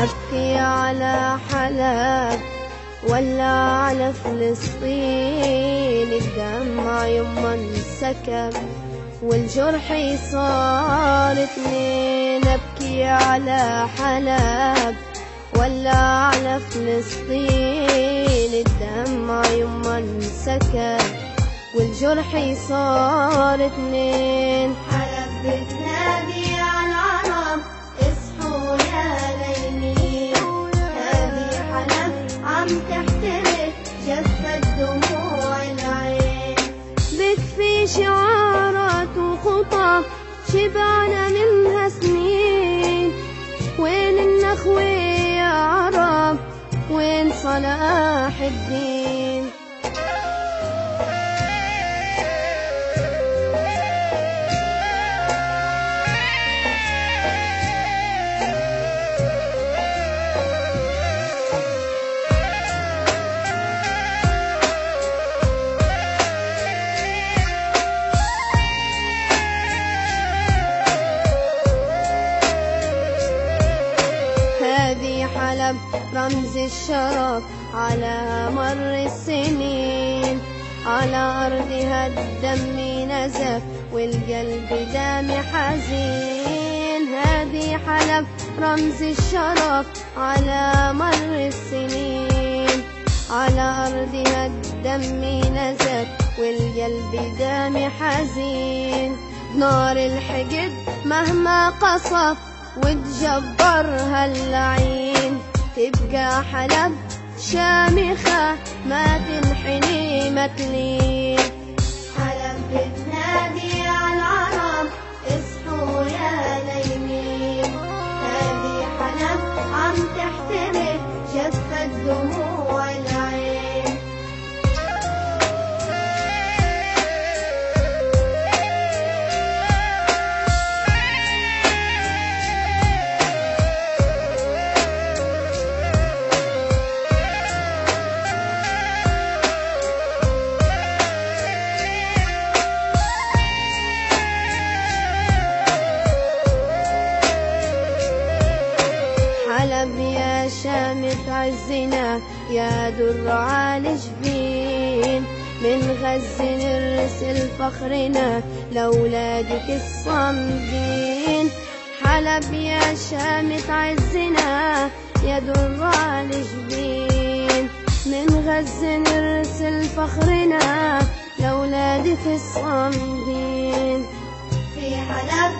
أبكي على حلب ولا على فلسطين، الدمع يما انسكب والجرح صار اتنين. أبكي على حلب ولا على فلسطين، الدمع يما انسكب والجرح صار اتنين. حلب بتنادي على العرب اصحوا يا ليلين، هذه حلب عم تحترق جفت دموع العين. بكفي شعارات وخطى شبعنا منها سنين، وين النخوة يا عرب وين صلاح الدين؟ حلب رمز الشرف على مر السنين، على أرضها الدم نزف والقلب دام حزين. هذه حلب رمز الشرف على مر السنين، على أرضها الدم نزف والقلب دام حزين. نار الحقد مهما قصف وتجبرها اللعين، تبقى حلب شامخة ما تنحني ما تلين. حلب بتنادي على العرب اصحوا يا ليلين، هذه حلب عم تحترق جفت دموع العين. حلب يا شامت عزنا يا در على جبين، من غزة نرسل فخرنا لأولادك الصامدين. حلب يا شامت عزنا يا در على جبين، من غزة نرسل فخرنا لأولادك الصامدين. في حلب